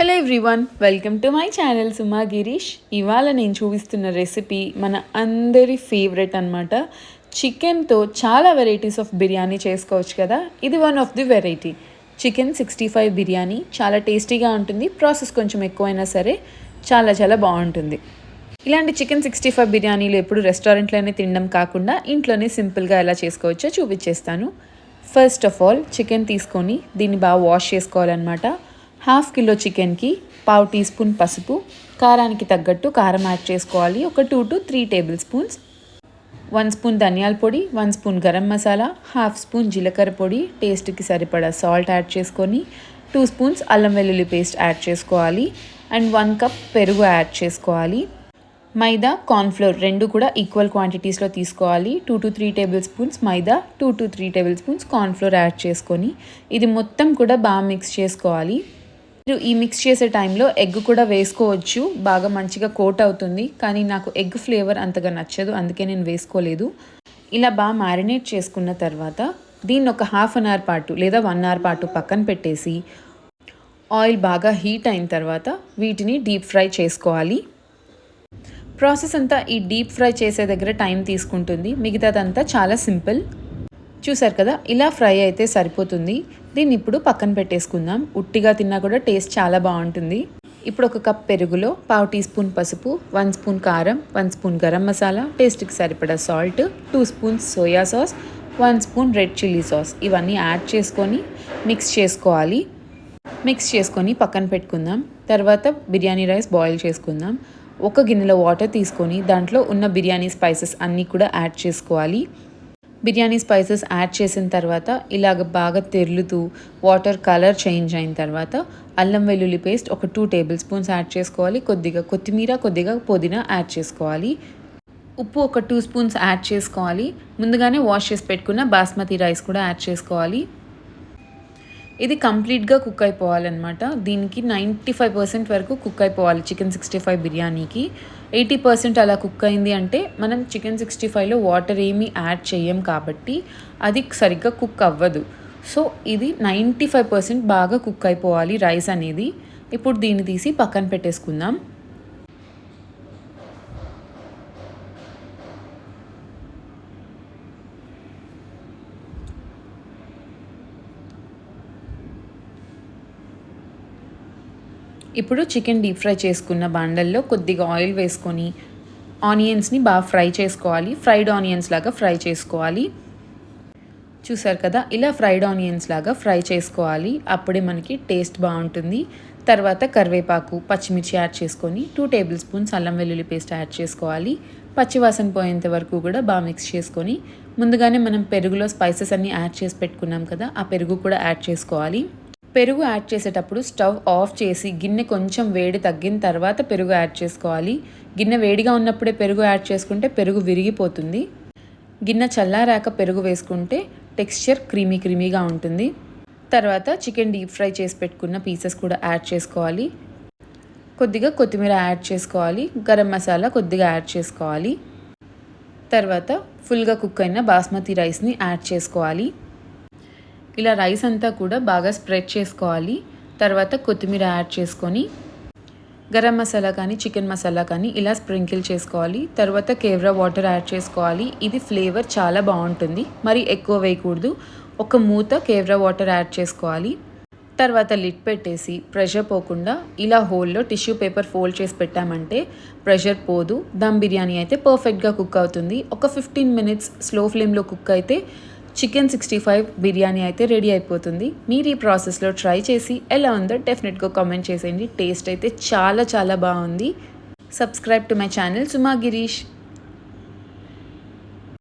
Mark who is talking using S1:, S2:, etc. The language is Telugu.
S1: Hello everyone, welcome to my channel Suma Girish. ఇవాళ నేను చూపిస్తున్న రెసిపీ మన అందరి ఫేవరెట్ అనమాట. చికెన్తో చాలా వెరైటీస్ ఆఫ్ బిర్యానీ చేసుకోవచ్చు కదా. ఇది one of the variety. Chicken 65 biryani చాలా టేస్టీగా ఉంటుంది. ప్రాసెస్ కొంచెం ఎక్కువైనా సరే చాలా చాలా బాగుంటుంది. ఇలాంటి చికెన్ 65 బిర్యానీలు ఎప్పుడు రెస్టారెంట్లోనే తినడం కాకుండా ఇంట్లోనే సింపుల్గా ఎలా చేసుకోవచ్చో చూపించేస్తాను. ఫస్ట్ ఆఫ్ ఆల్ చికెన్ తీసుకొని దీన్ని బాగా వాష్ చేసుకోవాలన్నమాట. హాఫ్ కిలో చికెన్కి 1/2 టీ స్పూన్ పసుపు, కారానికి తగ్గట్టు కారం యాడ్ చేసుకోవాలి. ఒక 2 to 3 టేబుల్ స్పూన్స్. 1 స్పూన్ ధనియాల పొడి, 1 spoon garam masala, half spoon జీలకర్ర పొడి, టేస్ట్కి సరిపడా సాల్ట్ యాడ్ చేసుకొని 2 స్పూన్స్ అల్లం వెల్లుల్లి పేస్ట్ యాడ్ చేసుకోవాలి. అండ్ 1 కప్ పెరుగు యాడ్ చేసుకోవాలి. మైదా, కార్న్ఫ్లోర్ రెండు కూడా ఈక్వల్ క్వాంటిటీస్లో తీసుకోవాలి. 2 to 3 table spoons maida, 2 to 3 table spoons cornflour add చేసుకొని ఇది మొత్తం కూడా బాగా మిక్స్ చేసుకోవాలి. మీరు ఈ మిక్స్ చేసే టైంలో ఎగ్ కూడా వేసుకోవచ్చు, బాగా మంచిగా కోట్ అవుతుంది. కానీ నాకు ఎగ్ ఫ్లేవర్ అంతగా నచ్చదు, అందుకే నేను వేసుకోలేదు. ఇలా బాగా మ్యారినేట్ చేసుకున్న తర్వాత దీన్ని ఒక హాఫ్ అన్ అవర్ పాటు లేదా 1 అవర్ పాటు పక్కన పెట్టేసి ఆయిల్ బాగా హీట్ అయిన తర్వాత వీటిని డీప్ ఫ్రై చేసుకోవాలి. ప్రాసెస్ అంతా ఈ డీప్ ఫ్రై చేసే దగ్గర టైం తీసుకుంటుంది, మిగతాదంతా చాలా సింపుల్. చూసారు కదా, ఇలా ఫ్రై అయితే సరిపోతుంది. దీన్ని ఇప్పుడు పక్కన పెట్టేసుకుందాం. ఉట్టిగా తిన్నా కూడా టేస్ట్ చాలా బాగుంటుంది. ఇప్పుడు ఒక కప్ పెరుగులో 1/2 టీ స్పూన్ పసుపు, 1 స్పూన్ కారం, 1 స్పూన్ గరం మసాలా, టేస్ట్కి సరిపడా salt, 2 spoons soya sauce, 1 spoon red chilli sauce ఇవన్నీ యాడ్ చేసుకొని మిక్స్ చేసుకోవాలి. మిక్స్ చేసుకొని పక్కన పెట్టుకుందాం. తర్వాత బిర్యానీ రైస్ బాయిల్ చేసుకుందాం. ఒక గిన్నెలో వాటర్ తీసుకొని దాంట్లో ఉన్న బిర్యానీ స్పైసెస్ అన్నీ కూడా యాడ్ చేసుకోవాలి. బిర్యానీ స్పైసెస్ యాడ్ చేసిన తర్వాత ఇలాగ బాగా తెరులుతూ వాటర్ కలర్ చేంజ్ అయిన తర్వాత అల్లం వెల్లుల్లి పేస్ట్ ఒక 2 టేబుల్ స్పూన్స్ యాడ్ చేసుకోవాలి. కొద్దిగా కొత్తిమీర, కొద్దిగా పుదీనా యాడ్ చేసుకోవాలి. ఉప్పు ఒక 2 స్పూన్స్ యాడ్ చేసుకోవాలి. ముందుగానే వాష్ చేసి పెట్టుకున్న బాస్మతి రైస్ కూడా యాడ్ చేసుకోవాలి. ఇది కంప్లీట్గా కుక్ అయిపోవాలన్నమాట. దీనికి 95% వరకు కుక్ అయిపోవాలి. చికెన్ 65 బిర్యానీకి 80% అలా కుక్ అయింది అంటే మనం చికెన్ 65లో వాటర్ ఏమీ యాడ్ చేయం కాబట్టి అది సరిగ్గా కుక్ అవ్వదు. సో ఇది 95% బాగా కుక్ అయిపోవాలి రైస్ అనేది. ఇప్పుడు దీన్ని తీసి పక్కన పెట్టేసుకుందాం. ఇప్పుడు చికెన్ డీప్ ఫ్రై చేసుకున్న బాండల్లో కొద్దిగా ఆయిల్ వేసుకొని ఆనియన్స్ని బాగా ఫ్రై చేసుకోవాలి. ఫ్రైడ్ ఆనియన్స్ లాగా ఫ్రై చేసుకోవాలి. చూసారు కదా, ఇలా ఫ్రైడ్ ఆనియన్స్ లాగా ఫ్రై చేసుకోవాలి. అప్పుడే మనకి టేస్ట్ బాగుంటుంది. తర్వాత కరివేపాకు, పచ్చిమిర్చి యాడ్ చేసుకొని 2 టేబుల్ స్పూన్స్ అల్లం వెల్లుల్లి పేస్ట్ యాడ్ చేసుకోవాలి. పచ్చివాసన పోయేంత వరకు కూడా బాగా మిక్స్ చేసుకొని ముందుగానే మనం పెరుగులో స్పైసెస్ అన్నీ యాడ్ చేసి పెట్టుకున్నాం కదా, ఆ పెరుగు కూడా యాడ్ చేసుకోవాలి. పెరుగు యాడ్ చేసేటప్పుడు స్టవ్ ఆఫ్ చేసి గిన్నె కొంచెం వేడి తగ్గిన తర్వాత పెరుగు యాడ్ చేసుకోవాలి. గిన్నె వేడిగా ఉన్నప్పుడే పెరుగు యాడ్ చేసుకుంటే పెరుగు విరిగిపోతుంది. గిన్నె చల్లారాక పెరుగు వేసుకుంటే టెక్స్చర్ క్రీమీగా ఉంటుంది. తర్వాత చికెన్ డీప్ ఫ్రై చేసి పెట్టుకున్న పీసెస్ కూడా యాడ్ చేసుకోవాలి. కొద్దిగా కొత్తిమీర యాడ్ చేసుకోవాలి. గరం మసాలా కొద్దిగా యాడ్ చేసుకోవాలి. తర్వాత ఫుల్గా కుక్ అయిన బాస్మతి రైస్ని యాడ్ చేసుకోవాలి. ఇలా రైస్ అంతా కూడా బాగా స్ప్రెడ్ చేసుకోవాలి. తర్వాత కొత్తిమీర యాడ్ చేసుకొని గరం మసాలా కానీ చికెన్ మసాలా కానీ ఇలా స్ప్రింకిల్ చేసుకోవాలి. తర్వాత కేవ్రా వాటర్ యాడ్ చేసుకోవాలి. ఇది ఫ్లేవర్ చాలా బాగుంటుంది. మరి ఎక్కువ వేయకూడదు. ఒక మూత కేవ్రా వాటర్ యాడ్ చేసుకోవాలి. తర్వాత లిడ్ పెట్టేసి ప్రెషర్ పోకుండా ఇలా హోల్లో టిష్యూ పేపర్ ఫోల్డ్ చేసి పెట్టామంటే ప్రెషర్ పోదు. దమ్ బిర్యానీ అయితే పర్ఫెక్ట్గా కుక్ అవుతుంది. ఒక 15 minutes స్లో ఫ్లేమ్లో కుక్ అయితే చికెన్ 65 బిర్యానీ అయితే రెడీ అయిపోతుంది. మీరు ఈ ప్రాసెస్లో ట్రై చేసి ఎలా ఉందో డెఫినెట్గా కామెంట్ చేసేయండి. టేస్ట్ అయితే చాలా చాలా బాగుంది. Subscribe to my channel Suma Girish.